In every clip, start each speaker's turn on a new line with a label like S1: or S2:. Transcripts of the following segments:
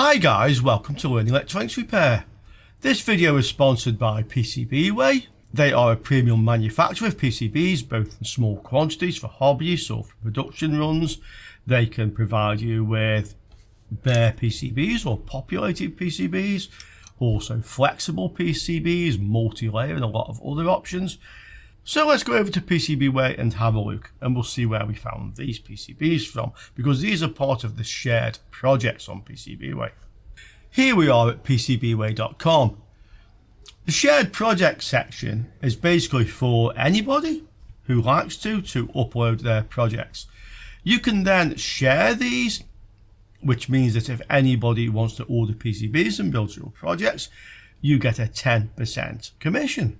S1: Hi guys, welcome to Learning Electronics Repair. This video is sponsored by PCBWay. They are a premium manufacturer of PCBs, both in small quantities for hobbies or for production runs. They can provide you with bare PCBs or populated PCBs, also flexible PCBs, multi-layer and a lot of other options. So let's go over to PCBWay and have a look, and we'll see where we found these PCBs from, because these are part of the shared projects on PCBWay. Here we are at PCBWay.com. The shared project section is basically for anybody who likes to upload their projects. You can then share these, which means that if anybody wants to order PCBs and build your projects, you get a 10% commission.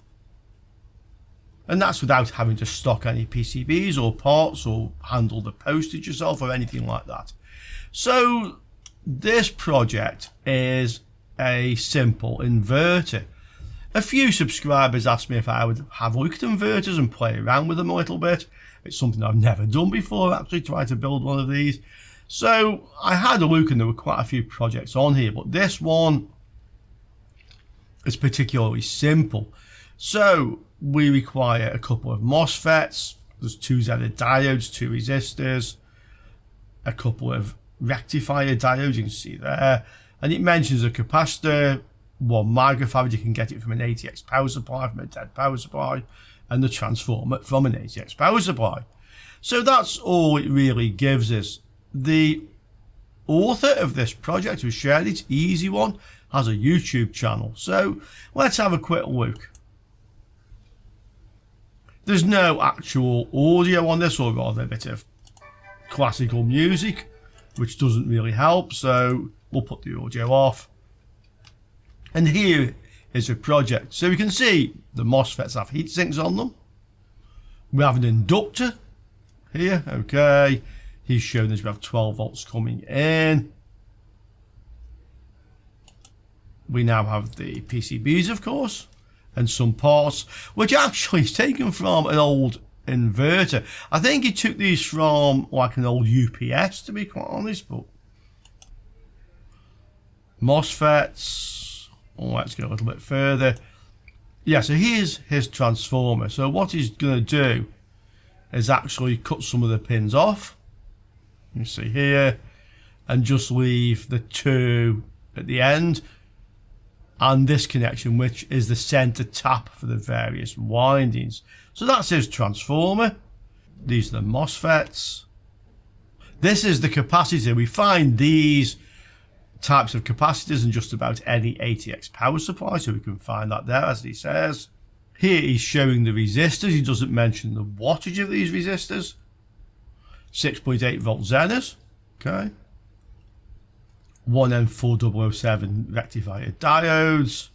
S1: And that's without having to stock any PCBs or parts or handle the postage yourself or anything like that. So this project is a simple inverter. A few subscribers asked me if I would have a look at inverters and play around with them a little bit. It's something I've never done before, actually, try to build one of these. So I had a look and there were quite a few projects on here, but this one is particularly simple. So we require a couple of MOSFETs, there's 2 Zener diodes, 2 resistors, a couple of rectifier diodes, you can see there, and it mentions a capacitor, 1 microfarad, you can get it from an ATX Power Supply, from a DED Power Supply, and the transformer from an ATX Power Supply. So that's all it really gives us. The author of this project who shared it, Easy One, has a YouTube channel, so let's have a quick look. There's no actual audio on this, or rather a bit of classical music, which doesn't really help, so we'll put the audio off. And here is a project. So we can see the MOSFETs have heat sinks on them. We have an inductor here, okay. He's shown us we have 12 volts coming in. We now have the PCBs, of course, and some parts, which actually is taken from an old inverter. I think he took these from like an old UPS, to be quite honest, but MOSFETs, let's go a little bit further. Yeah, so here's his transformer. So what he's going to do is actually cut some of the pins off, you see here, and just leave the 2 at the end, and this connection, which is the center tap for the various windings. So that's his transformer. These are the MOSFETs. This is the capacitor. We find these types of capacitors in just about any ATX power supply, so we can find that there, as he says. Here he's showing the resistors. He doesn't mention the wattage of these resistors. 6.8 volt Zeners, okay. 1M4007 rectifier diodes.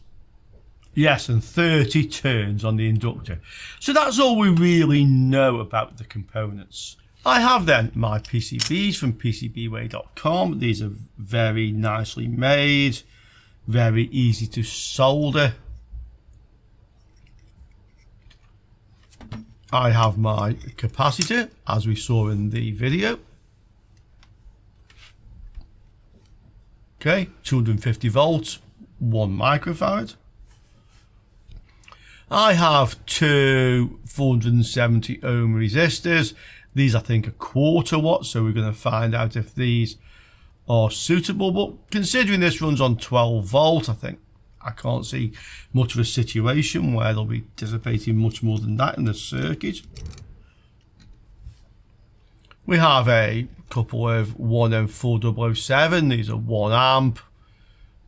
S1: Yes, and 30 turns on the inductor. So that's all we really know about the components. I have then my PCBs from PCBWay.com. These are very nicely made, very easy to solder. I have my capacitor, as we saw in the video. Okay, 250 volts, 1 microfarad. I have 2 470 ohm resistors. These I think are 1/4 watt, so we're going to find out if these are suitable. But considering this runs on 12 volt, I think I can't see much of a situation where they'll be dissipating much more than that in the circuit. We have a couple of 1M4007. These are 1 amp,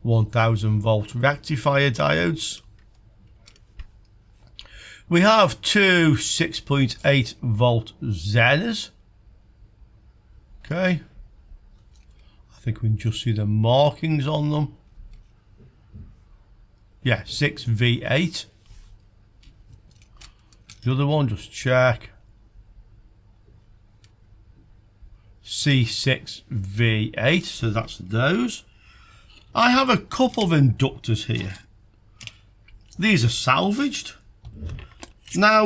S1: 1000 volt rectifier diodes. We have 2 6.8 volt Zeners. Okay. I think we can just see the markings on them. Yeah, 6V8. The other one, just check. C6V8, so that's those. I have a couple of inductors here. These are salvaged. Now,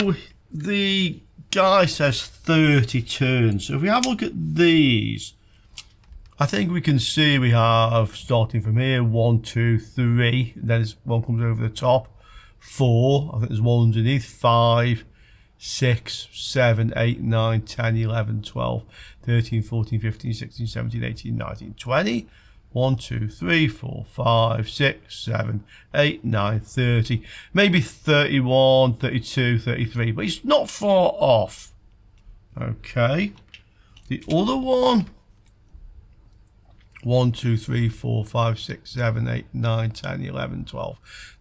S1: the guy says 30 turns. So if we have a look at these, I think we can see we have, starting from here, 1, 2, 3, then one comes over the top, 4, I think there's one underneath, 5, 6, 7, 8, 9, 10, 11, 12, 13, 14, 15, 16, 17, 18, 19, 20. 1, 2, 3, 4, 5, 6, 7, 8, 9, 30, maybe 31, 32, 33, but it's not far off. Okay. The other one, 1, 2, 3, 4, 5, 6, 7, 8, 9, 10, 11, 12,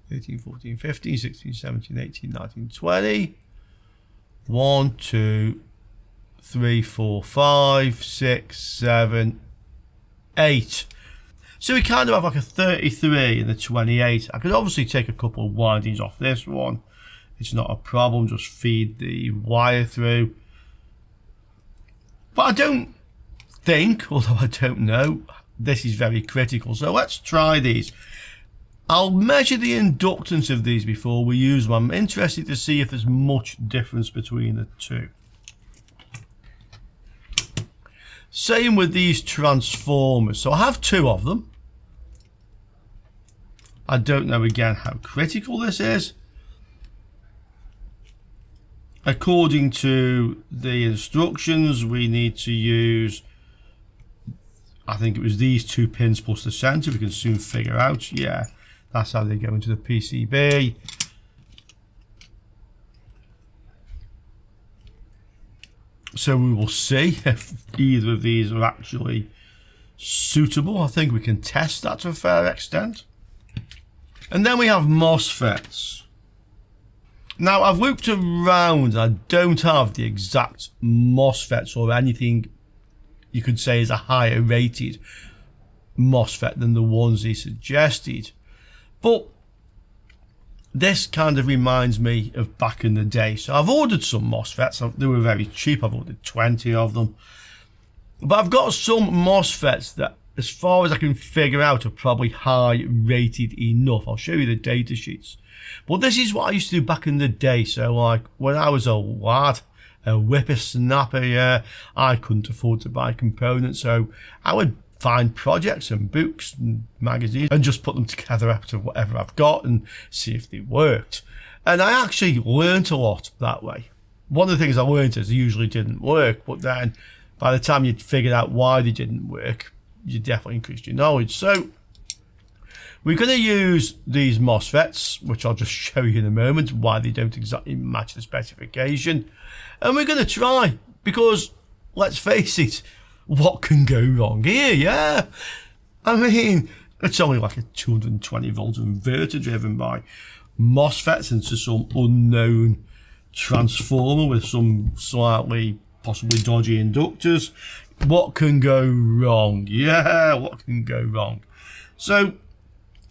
S1: 13, 14, 15, 16, 17, 18, 19, 20. 1, 2, 3, 4, 5, 6, 7, 8. So we kind of have like a 33 and a 28. I could obviously take a couple of windings off this one. It's not a problem, just feed the wire through. But I don't think, although I don't know, this is very critical. So let's try these. I'll measure the inductance of these before we use them. I'm interested to see if there's much difference between the two. Same with these transformers. So I have 2 of them. I don't know again how critical this is. According to the instructions, we need to use, I think it was these 2 pins plus the center. We can soon figure out. Yeah, that's how they go into the PCB. So we will see if either of these are actually suitable. I think we can test that to a fair extent. And then we have MOSFETs. Now I've looked around. I don't have the exact MOSFETs or anything you could say is a higher rated MOSFET than the ones he suggested. But this kind of reminds me of back in the day. So I've ordered some MOSFETs. They were very cheap. I've ordered 20 of them. But I've got some MOSFETs that, as far as I can figure out, are probably high rated enough. I'll show you the data sheets. But this is what I used to do back in the day. So like when I was a lad, a whippersnapper, yeah, I couldn't afford to buy components. So I would find projects and books and magazines and just put them together out of whatever I've got and see if they worked. And I actually learnt a lot that way. One of the things I learned is they usually didn't work, but then by the time you'd figured out why they didn't work, you definitely increased your knowledge. So we're going to use these MOSFETs, which I'll just show you in a moment why they don't exactly match the specification. And we're going to try, because let's face it, what can go wrong here? Yeah, I mean, it's only like a 220 volt inverter driven by MOSFETs into some unknown transformer with some slightly possibly dodgy inductors. What can go wrong? Yeah, what can go wrong? So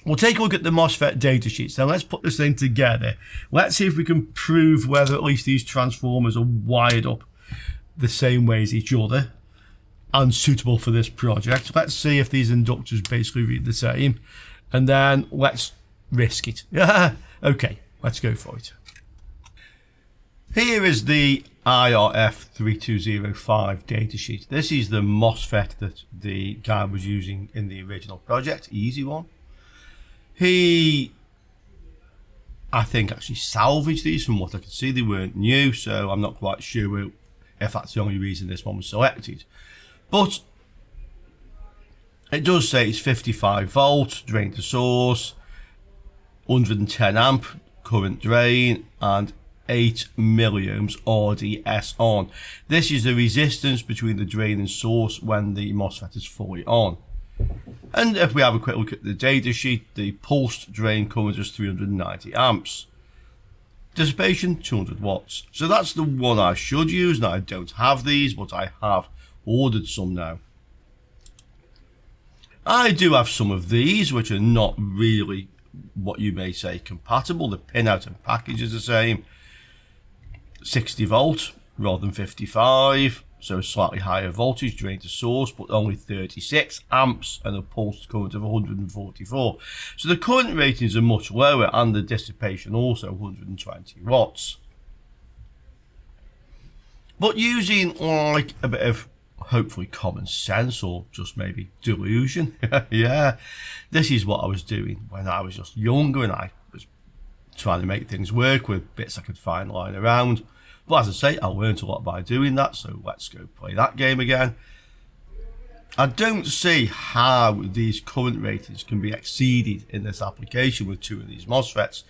S1: we'll take a look at the MOSFET datasheets. Now let's put this thing together. Let's see if we can prove whether at least these transformers are wired up the same way as each other and suitable for this project. Let's see if these inductors basically read the same, and then let's risk it. Okay, let's go for it. Here is the IFPFZHDO datasheet. This is the MOSFET that the guy was using in the original project, easy one. He, I think, actually salvaged these. From what I could see, they weren't new, so I'm not quite sure if that's the only reason this one was selected. But it does say it's 55 volt, drain to source, 110 amp current drain, and 8 milliohms RDS on. This is the resistance between the drain and source when the MOSFET is fully on. And if we have a quick look at the data sheet, the pulsed drain current is 390 amps. Dissipation 200 watts. So that's the one I should use. Now I don't have these, but I have ordered some now. I do have some of these which are not really what you may say compatible. The pinout and package is the same. 60 volt rather than 55, so a slightly higher voltage drain to source, but only 36 amps and a pulsed current of 144. So the current ratings are much lower, and the dissipation also 120 watts. But using like a bit of hopefully common sense or just maybe delusion. Yeah, this is what I was doing when I was just younger and I was trying to make things work with bits I could find lying around. But as I say, I learned a lot by doing that, so let's go play that game again. I don't see how these current ratings can be exceeded in this application with two of these MOSFETs.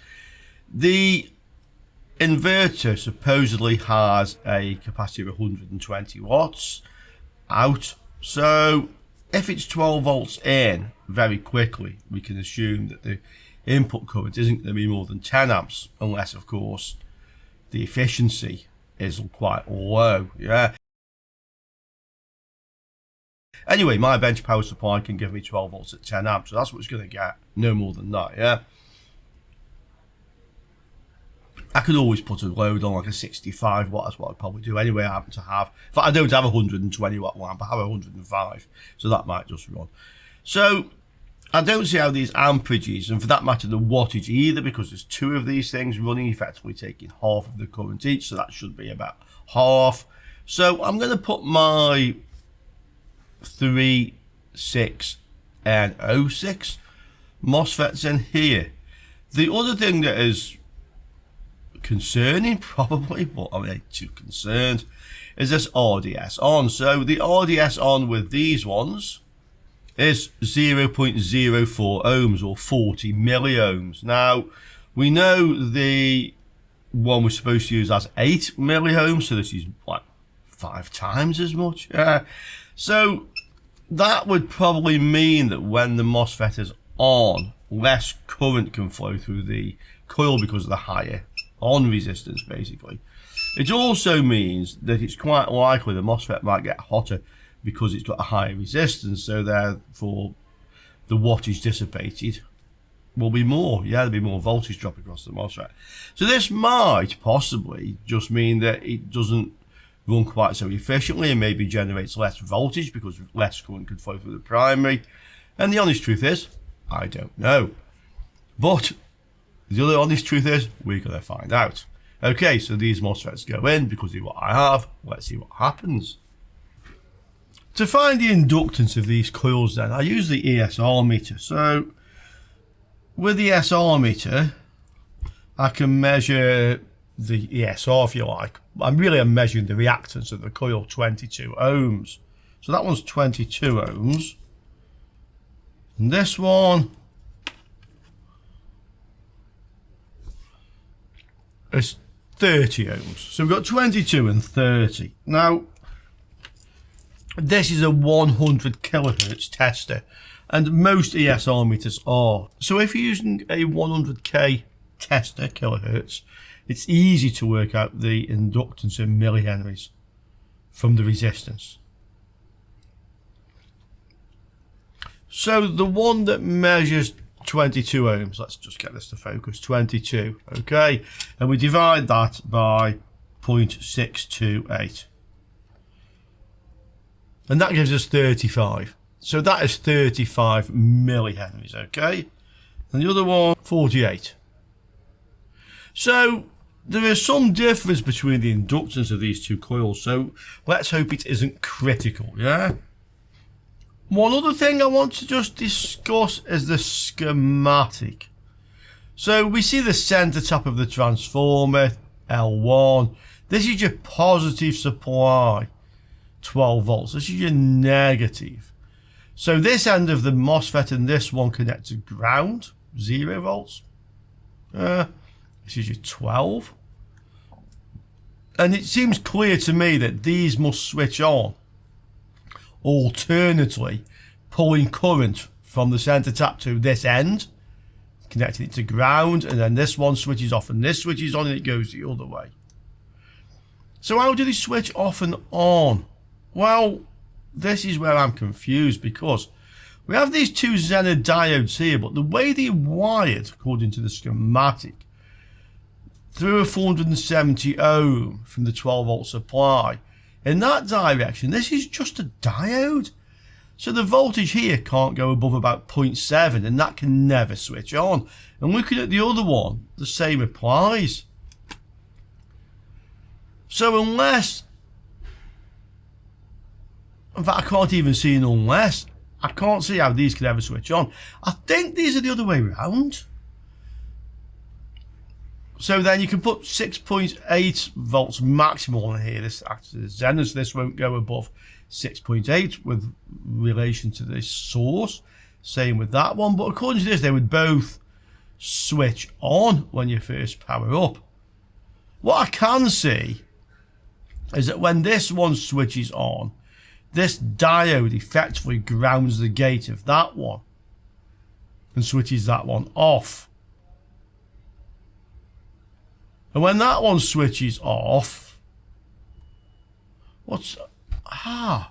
S1: The inverter supposedly has a capacity of 120 watts out, so if it's 12 volts in very quickly, we can assume that the input current isn't going to be more than 10 amps, unless of course the efficiency is quite low. Yeah. Anyway, my bench power supply can give me 12 volts at 10 amps, so that's what it's going to get, no more than that. Yeah. I could always put a load on like a 65 watt, that's what I'd probably do anyway. I happen to have, in fact I don't have a 120 watt lamp, I have a 105, so that might just run. So I don't see how these amperages, and for that matter the wattage either, because there's two of these things running, effectively taking half of the current each, so that should be about half. So I'm going to put my 3, 6 and 06 MOSFETs in here. The other thing that is concerning, probably, but I'm not too concerned, is this RDS on. So the RDS on with these ones is 0.04 ohms or 40 milliohms. Now we know the one we're supposed to use has 8 milliohms, so this is like 5 times as much. So that would probably mean that when the MOSFET is on, less current can flow through the coil because of the higher on resistance, basically. It also means that it's quite likely the MOSFET might get hotter because it's got a higher resistance, so therefore the wattage dissipated will be more. Yeah, there'll be more voltage drop across the MOSFET. So this might possibly just mean that it doesn't run quite so efficiently and maybe generates less voltage because less current could flow through the primary. And the honest truth is, I don't know. But the other honest truth is, we're going to find out. Okay, so these MOSFETs go in because of what I have. Let's see what happens. To find the inductance of these coils then, I use the ESR meter. So with the ESR meter, I can measure the ESR if you like. I'm measuring the reactance of the coil, 22 ohms. So that one's 22 ohms. And this one is 30 ohms. So we've got 22 and 30. Now, this is a 100 kilohertz tester, and most ESR meters are. So if you're using a 100k tester, kilohertz, it's easy to work out the inductance in millihenries from the resistance. So the one that measures 22 ohms, let's just get this to focus, 22, okay, and we divide that by 0.628. And that gives us 35. So that is 35 millihenries, okay? And the other one, 48. So there is some difference between the inductance of these two coils, so let's hope it isn't critical, yeah? One other thing I want to just discuss is the schematic. So we see the center tap of the transformer, L1. This is your positive supply, 12 volts. This is your negative. So this end of the MOSFET and this one connect to ground, 0 volts. This is your 12. And it seems clear to me that these must switch on alternately, pulling current from the center tap to this end, connecting it to ground, and then this one switches off and this switches on and it goes the other way. So how do they switch off and on? Well, this is where I'm confused, because we have these two Zener diodes here, but the way they're wired, according to the schematic, through a 470 ohm from the 12 volt supply, in that direction, this is just a diode. So the voltage here can't go above about 0.7, and that can never switch on. And looking at the other one, the same applies. So unless In fact, I can't even see an unless. I can't see how these could ever switch on. I think these are the other way around. So then you can put 6.8 volts maximum on here. This acts as Zen, so this won't go above 6.8 with relation to this source. Same with that one. But according to this, they would both switch on when you first power up. What I can see is that when this one switches on, this diode effectively grounds the gate of that one and switches that one off. And when that one switches off, I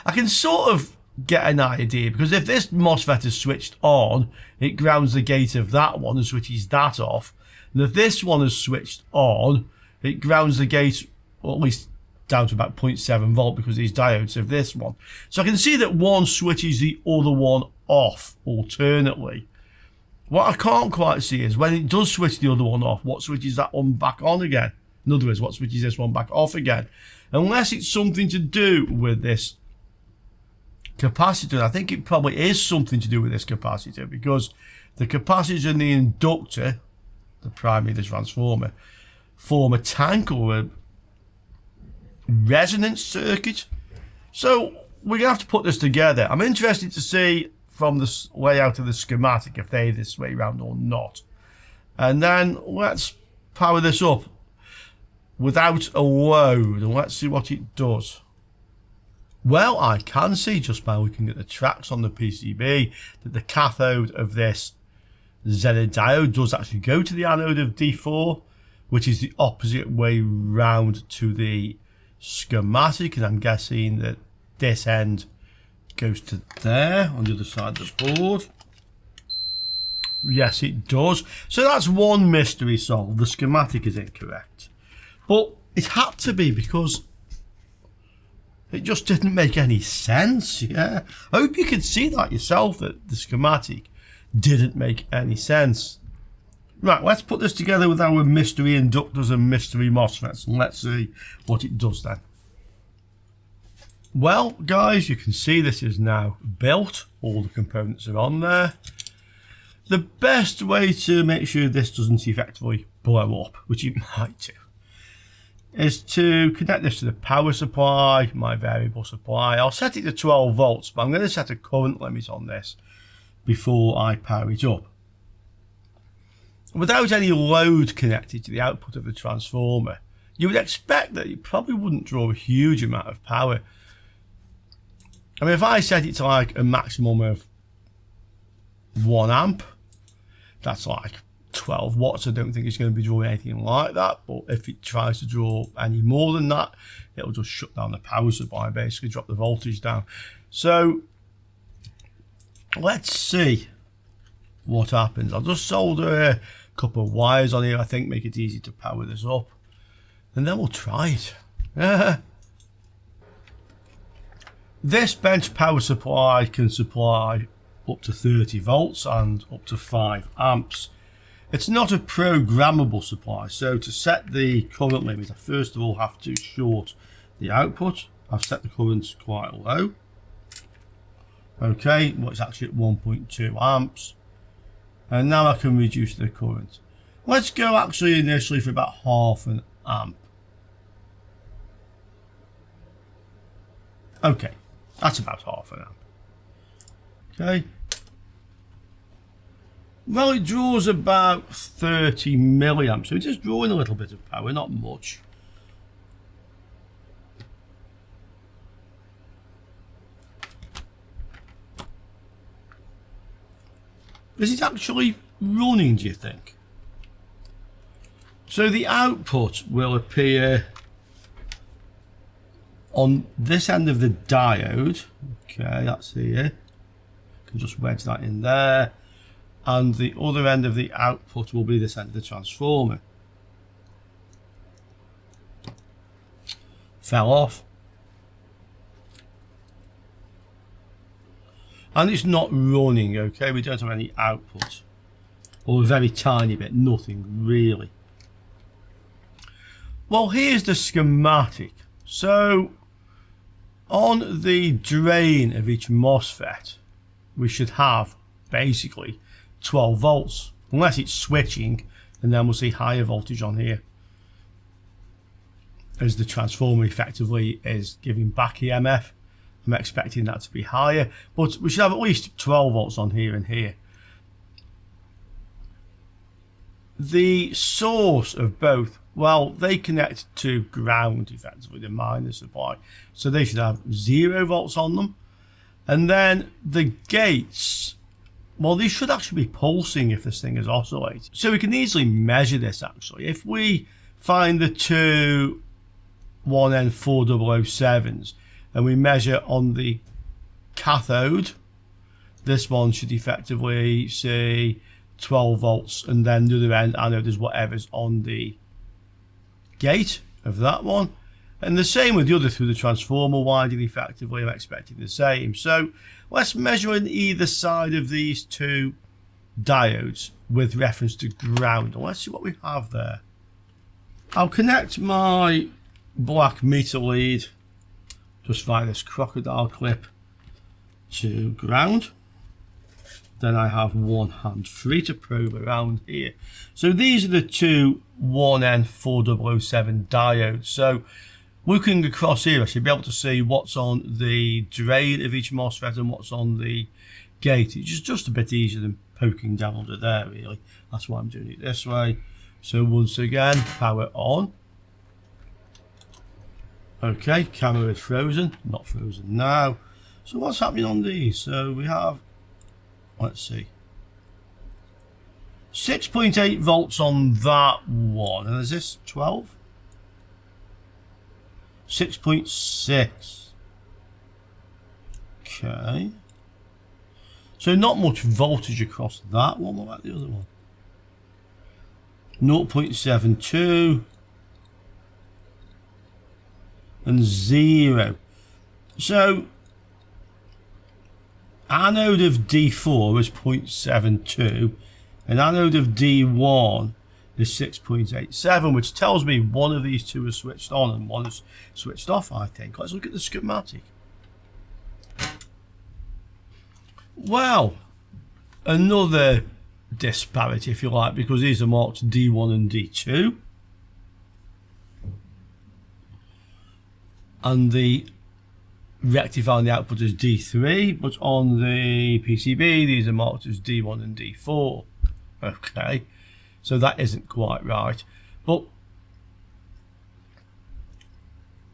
S1: can sort of get an idea, because if this MOSFET is switched on, it grounds the gate of that one and switches that off. And if this one is switched on, it grounds the gate, or at least down to about 0.7 volt because these diodes of this one. So I can see that one switches the other one off alternately. What I can't quite see is when it does switch the other one off, what switches that one back on again? In other words, what switches this one back off again? Unless it's something to do with this capacitor. I think it probably is something to do with this capacitor, because the capacitor and the inductor, the primary, the transformer, form a tank or a resonance circuit. So we're going to have to put this together. I'm interested to see from the layout of the schematic if they're this way around or not. And then let's power this up without a load and let's see what it does. Well, I can see just by looking at the tracks on the PCB that the cathode of this Zener diode does actually go to the anode of D4, which is the opposite way round to the schematic, and I'm guessing that this end goes to there on the other side of the board. Yes, it does. So that's one mystery solved. The schematic is incorrect, but it had to be because it just didn't make any sense. Yeah, I hope you can see that yourself, that the schematic didn't make any sense. Right, let's put this together with our mystery inductors and mystery MOSFETs, and let's see what it does then. Well, guys, you can see this is now built. All the components are on there. The best way to make sure this doesn't effectively blow up, which it might do, is to connect this to the power supply, my variable supply. I'll set it to 12 volts, but I'm going to set a current limit on this before I power it up. Without any load connected to the output of the transformer, you would expect that it probably wouldn't draw a huge amount of power. I mean, if I set it to like a maximum of 1 amp, that's like 12 watts. I don't think it's going to be drawing anything like that, but if it tries to draw any more than that, it'll just shut down the power supply, basically drop the voltage down. So let's see what happens. I'll just solder a couple of wires on here, I think, make it easy to power this up, and then we'll try it. This bench power supply can supply up to 30 volts and up to 5 amps. It's not a programmable supply, so to set the current limit, I first of all have to short the output. I've set the current quite low. Okay, well, it's actually at 1.2 amps. And now I can reduce the current. Let's go actually initially for about half an amp. Okay, that's about half an amp. Okay. Well, it draws about 30 milliamps, so it's just drawing a little bit of power, not much. Is it actually running, do you think? So the output will appear on this end of the diode. Okay, that's here. Can just wedge that in there. And the other end of the output will be this end of the transformer. Fell off. And it's not running, okay? We don't have any output. Or a very tiny bit, nothing really. Well, here's the schematic. So on the drain of each MOSFET, we should have basically 12 volts, unless it's switching, and then we'll see higher voltage on here, as the transformer effectively is giving back EMF. I'm expecting that to be higher, but we should have at least 12 volts on here and here. The source of both, well, they connect to ground effectively, the minor supply, so they should have 0 volts on them. And then the gates, well, these should actually be pulsing if this thing is oscillating. So we can easily measure this actually. If we find the two 1N4007s and we measure on the cathode, this one should effectively say 12 volts, and then the other end anode is whatever's on the gate of that one. And the same with the other through the transformer winding, effectively I'm expecting the same. So let's measure on either side of these two diodes with reference to ground, and let's see what we have there. I'll connect my black meter lead just via this crocodile clip to ground. Then I have one hand free to probe around here. So these are the two 1N4007 diodes. So looking across here, I should be able to see what's on the drain of each MOSFET and what's on the gate. It's just a bit easier than poking down under there, really. That's why I'm doing it this way. So once again, power on. Okay, camera is frozen, not frozen now. So what's happening on these? So we have, let's see, 6.8 volts on that one. And is this 12? 6.6. Okay. So not much voltage across that one. What about the other one? 0.72 and 0. So anode of D4 is 0.72 and anode of D1 is 6.87, which tells me one of these two is switched on and one is switched off, I think. Let's look at the schematic. Well, another disparity, if you like, because these are marked D1 and D2. And the rectifying the output is D3, but on the PCB these are marked as D1 and D4. Okay, so that isn't quite right, but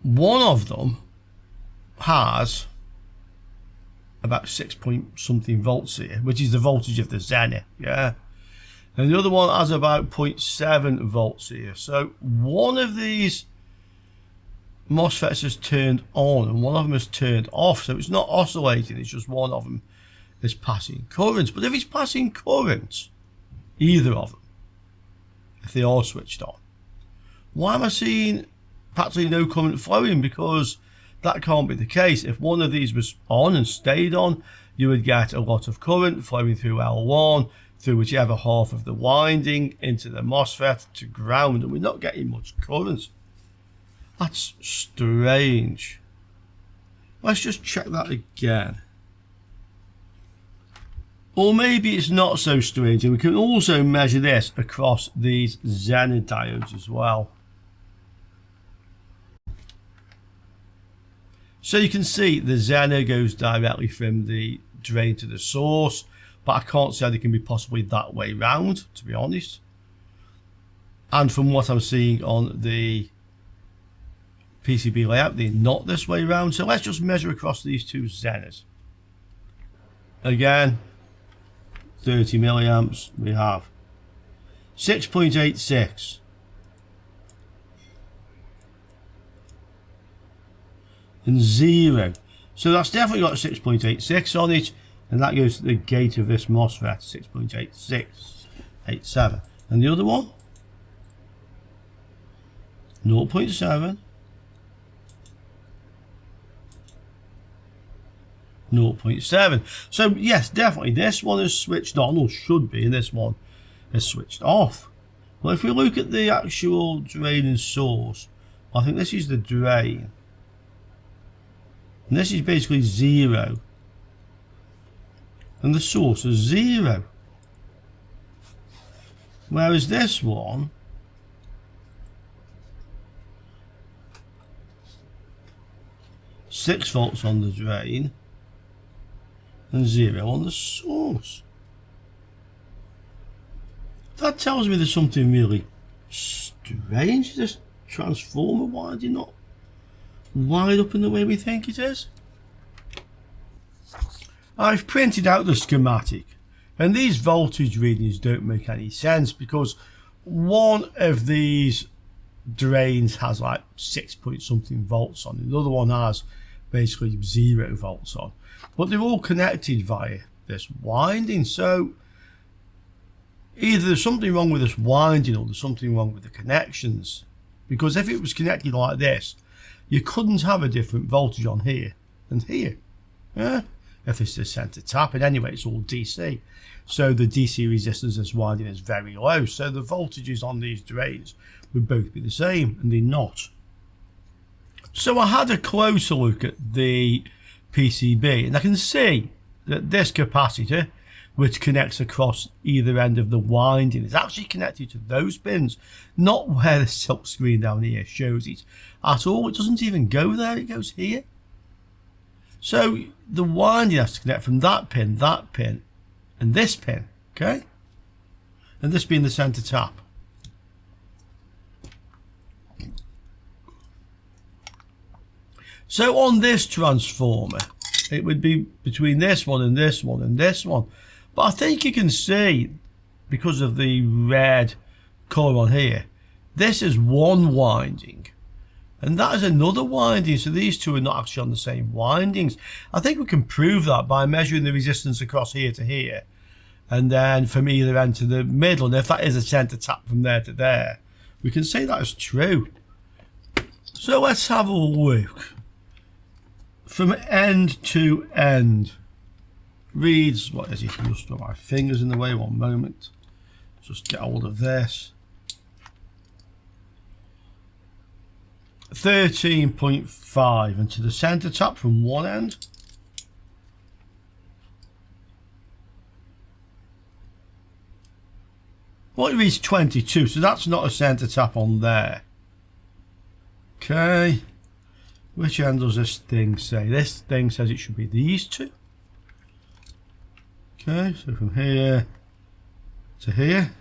S1: one of them has about 6 point something volts here, which is the voltage of the Zenith, yeah, and the other one has about 0.7 volts here. So one of these MOSFETs is turned on and one of them is turned off, so it's not oscillating, it's just one of them is passing current. But if it's passing current, either of them, if they are switched on, why am I seeing practically no current flowing? Because that can't be the case. If one of these was on and stayed on, you would get a lot of current flowing through L1, through whichever half of the winding, into the MOSFET to ground, and we're not getting much current. That's strange. Let's just check that again. Or maybe it's not so strange, and we can also measure this across these Zenith diodes as well. So you can see the Zenith goes directly from the drain to the source, but I can't see how they can be possibly that way round, to be honest. And from what I'm seeing on the PCB layout, they're not this way round. So let's just measure across these two Zeniths. Again, 30 milliamps, we have 6.86 and 0. So that's definitely got 6.86 on it, and that goes to the gate of this MOSFET, 6.8687. And the other one, 0.7, 0.7. So yes, definitely this one is switched on, or should be, and this one is switched off. Well, if we look at the actual drain and source, I think this is the drain. And this is basically 0. And the source is 0. Whereas this one, six volts on the drain and 0 on the source. That tells me there's something really strange. This transformer winding not wired up in the way we think it is. I've printed out the schematic, and these voltage readings don't make any sense because one of these drains has like 6 point something volts on, the other one has basically 0 volts on, but they're all connected via this winding. So either there's something wrong with this winding or there's something wrong with the connections, because if it was connected like this, you couldn't have a different voltage on here and here, if it's the center tap. And anyway, it's all DC, so the DC resistance this winding is very low, so the voltages on these drains would both be the same, and they're not. So I had a closer look at the PCB, and I can see that this capacitor, which connects across either end of the winding, is actually connected to those pins, not where the silk screen down here shows it at all. It doesn't even go there, it goes here. So the winding has to connect from that pin, and this pin, okay? And this being the center tap. So on this transformer, it would be between this one and this one and this one. But I think you can see, because of the red colour on here, this is one winding and that is another winding. So these two are not actually on the same windings. I think we can prove that by measuring the resistance across here to here, and then from either end to the middle. And if that is a centre tap from there to there, we can say that is true. So let's have a look. From end to end, reads, what is it? Just got my fingers in the way, one moment. Just get hold of this. 13.5, and to the center tap from one end. Well, it reads 22, so that's not a center tap on there. Okay. Which end does this thing say? This thing says it should be these two. Okay, so from here to here.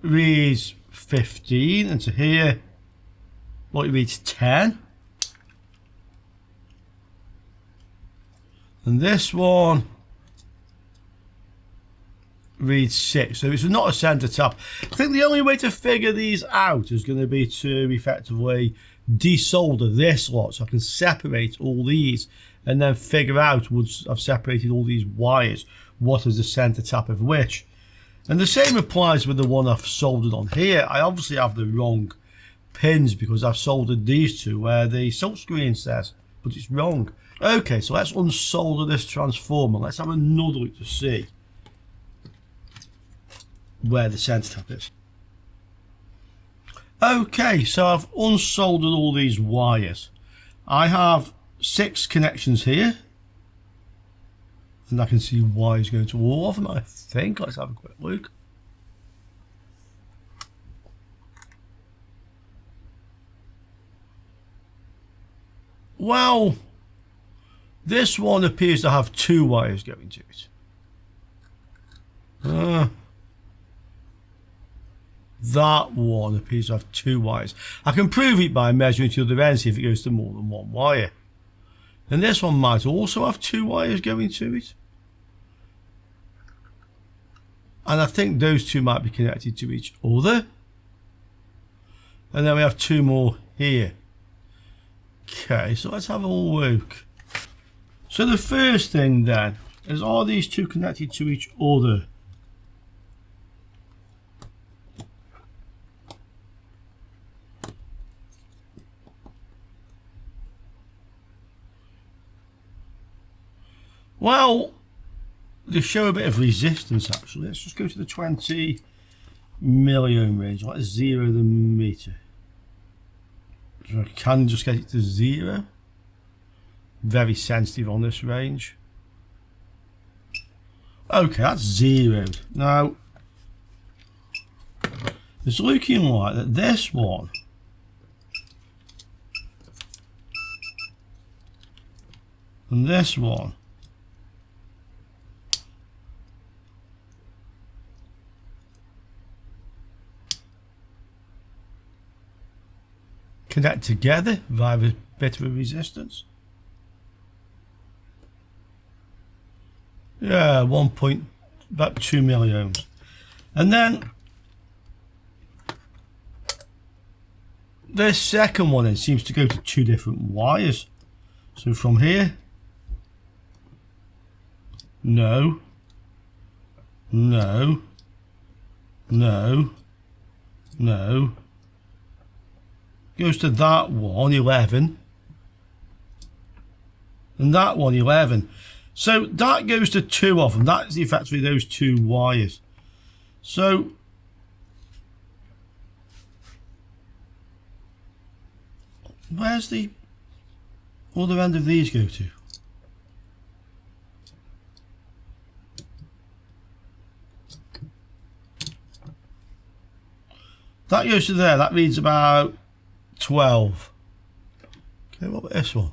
S1: Reads 15, and to here, well, it reads 10. And this one reads 6, so it's not a center tap. I think the only way to figure these out is going to be to effectively desolder this lot, so I can separate all these and then figure out, once I've separated all these wires, what is the center tap of which. And the same applies with the one I've soldered on here. I obviously have the wrong pins because I've soldered these two where the silk screen says, but it's wrong. Okay, so let's unsolder this transformer. Let's have another look to see where the center tap is. Okay, so I've unsoldered all these wires. I have 6 connections here, and I can see wires going to all of them, I think. Let's have a quick look. Well, this one appears to have 2 wires going to it. That one appears to have 2 wires. I can prove it by measuring to the other end, see if it goes to more than 1 wire. And this one might also have 2 wires going to it. And I think those 2 might be connected to each other. And then we have 2 more here. Okay, so let's have a look. So the first thing then is, are these 2 connected to each other? Well, they show a bit of resistance actually. Let's just go to the 20 milliohm range. Let's 0 the meter. So I can just get it to 0. Very sensitive on this range. Okay, that's 0'd. Now, it's looking like that this one and this one connect together via a bit of a resistance. Yeah, about 2 milliohms. And then this second one then seems to go to 2 different wires. So from here, no, goes to that one, 11, and that one, 11. So that goes to 2 of them. That's effectively those 2 wires. So where's the other end of these go to? That goes to there. That reads about 12. Okay, what about this one?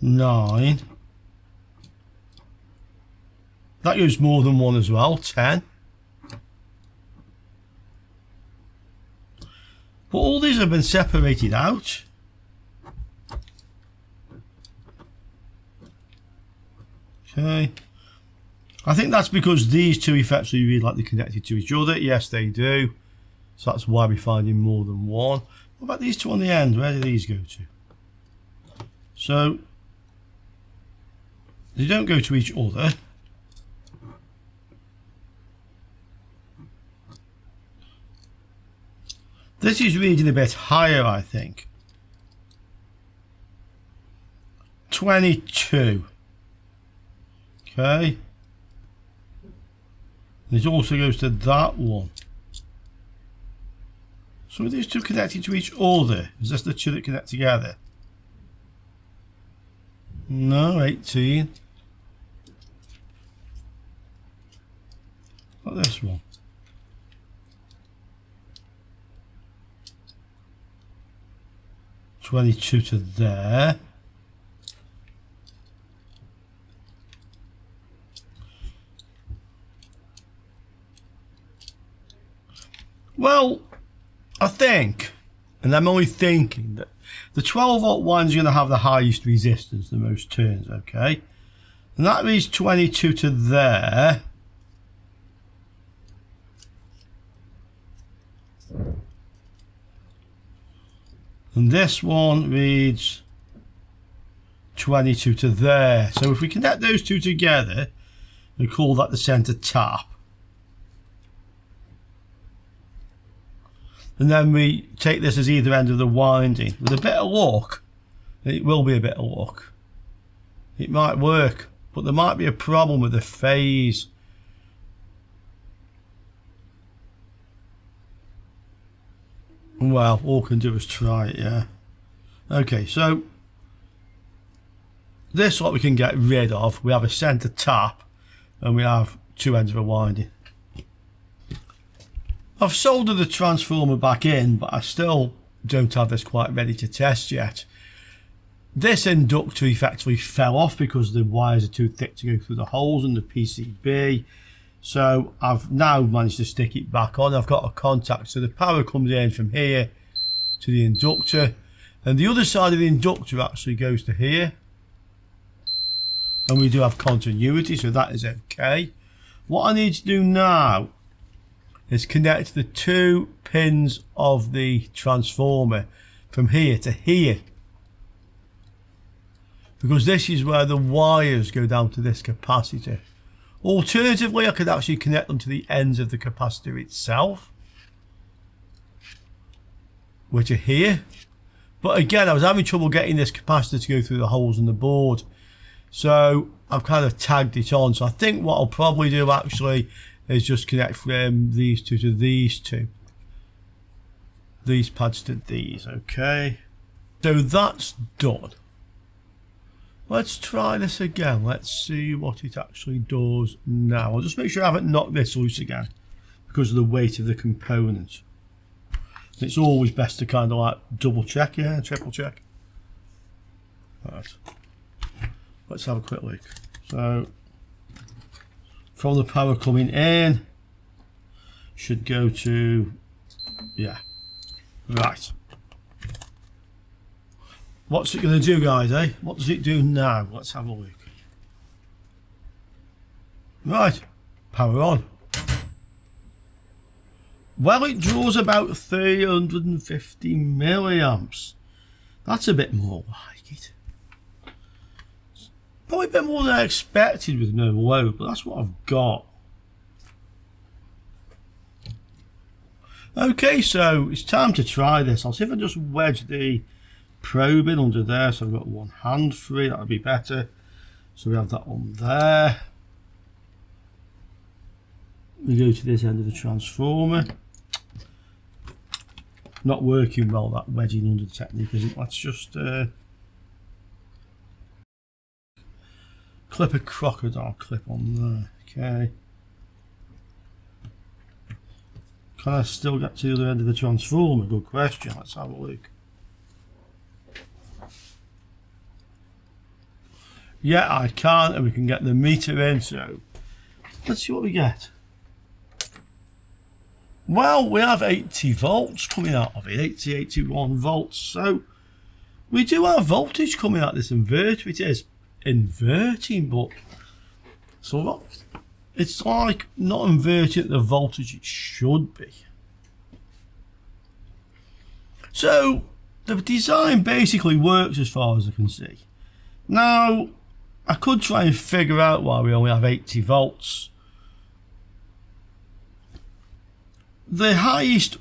S1: Nine. That goes more than one as well. 10. But all these have been separated out. Okay. I think that's because these two effectively read like they're connected to each other. Yes, they do. So that's why we're finding more than one. What about these two on the end? Where do these go to? So they don't go to each other. This is reading a bit higher, I think. 22. Okay. And it also goes to that one. So are these two connected to each other? Is this the two that connect together? No, 18. Not this one. $22 to there. Well, I think, and I'm only thinking, that the 12 volt one is going to have the highest resistance, the most turns, okay? And that reads 22 to there. And this one reads 22 to there. So if we connect those two together, we call that the center tap. And then we take this as either end of the winding. With a bit of luck, it will be a bit of luck, it might work, but there might be a problem with the phase. Well, all we can do is try it, yeah. Okay, so this is what we can get rid of. We have a center tap and we have 2 ends of a winding. I've soldered the transformer back in, but I still don't have this quite ready to test yet. This inductor effectively fell off because the wires are too thick to go through the holes in the PCB. So I've now managed to stick it back on. I've got a contact, so the power comes in from here to the inductor, and the other side of the inductor actually goes to here, and we do have continuity, so that is okay. What I need to do now is connect the 2 pins of the transformer from here to here, because this is where the wires go down to this capacitor. Alternatively, I could actually connect them to the ends of the capacitor itself, which are here. But again, I was having trouble getting this capacitor to go through the holes in the board. So I've kind of tagged it on. So I think what I'll probably do actually is just connect from these two to these two. These pads to these, okay. So that's done. Let's try this again. Let's see what it actually does now. I'll just make sure I haven't knocked this loose again because of the weight of the component. It's always best to kind of like double check, yeah, triple check. Right. Let's have a quick look. So from the power coming in, should go to, yeah, right. What's it going to do, guys, eh? What does it do now? Let's have a look. Right, power on. Well, it draws about 350 milliamps. That's a bit more like it. Probably a bit more than I expected with no load, but that's what I've got. Okay, so it's time to try this. I'll see if I just wedge the probe in under there, so I've got one hand free. That would be better. So we have that on there. We go to this end of the transformer. Not working well, that wedging under technique, is it? Let's just clip a crocodile clip on there. Okay. Can I still get to the other end of the transformer? Good question. Let's have a look. Yeah, I can, and we can get the meter in, so let's see what we get. Well, we have 80 volts coming out of it, 80, 81 volts, so we do have voltage coming out of this inverter. It is inverting, but so it's like not inverting at the voltage it should be. So the design basically works as far as I can see. Now, I could try and figure out why we only have 80 volts. The highest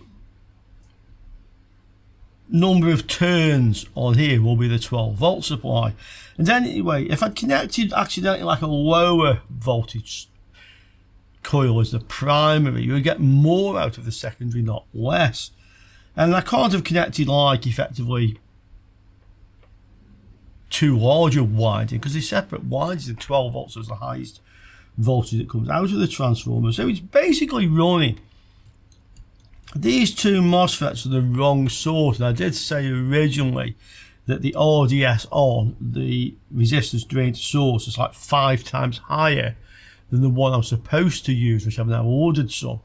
S1: number of turns on here will be the 12 volt supply. And anyway, if I'd connected accidentally like a lower voltage coil as the primary, you would get more out of the secondary, not less. And I can't have connected like effectively two larger winding because they're separate windings. The 12 volts is the highest voltage that comes out of the transformer. So it's basically running. These two MOSFETs are the wrong sort, and I did say originally that the RDS on the resistance drain to source is like 5 times higher than the one I'm supposed to use, which I've now ordered some.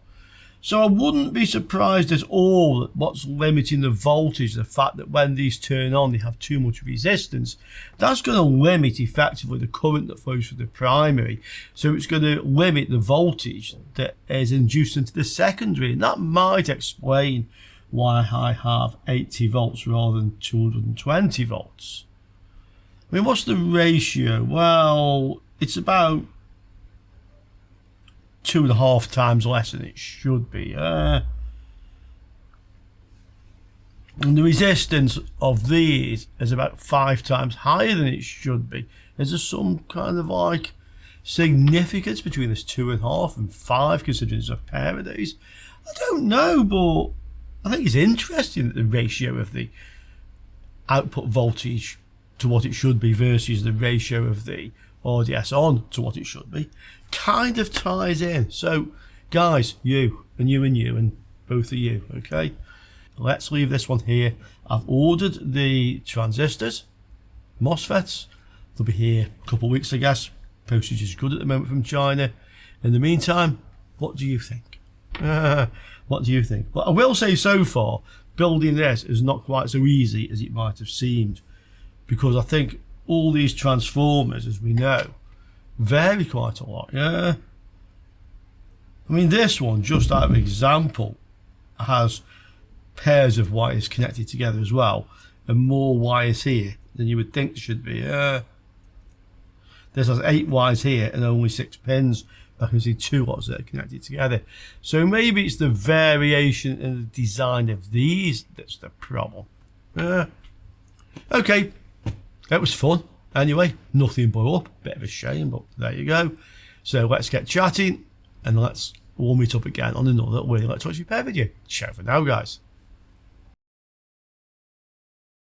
S1: So I wouldn't be surprised at all that what's limiting the voltage, the fact that when these turn on they have too much resistance, that's going to limit effectively the current that flows through the primary. So it's going to limit the voltage that is induced into the secondary, and that might explain why I have 80 volts rather than 220 volts. I mean, what's the ratio? Well, it's about 2.5 times less than it should be. And the resistance of these is about 5 times higher than it should be. Is there some kind of like significance between this 2.5 and 5, considering there's a pair of these? I don't know, but I think it's interesting that the ratio of the output voltage to what it should be versus the ratio of the RDS on to what it should be kind of ties in. So guys, you and you and you and both of you, okay, let's leave this one here. I've ordered the transistors, MOSFETs. They'll be here a couple of weeks, I guess. Postage is good at the moment from China. In the meantime, what do you think? What do you think? But I will say, so far building this is not quite so easy as it might have seemed, because I think all these transformers, as we know, vary quite a lot. Yeah, I mean, this one, just out of example, has pairs of wires connected together as well, and more wires here than you would think there should be. This has 8 wires here and only 6 pins. I can see 2 lots that are connected together. So maybe it's the variation in the design of these that's the problem. Okay, it was fun. Anyway, nothing but up. Bit of a shame, but there you go. So let's get chatting and let's warm it up again on another Wheel Electronics Repair video. Ciao for now, guys.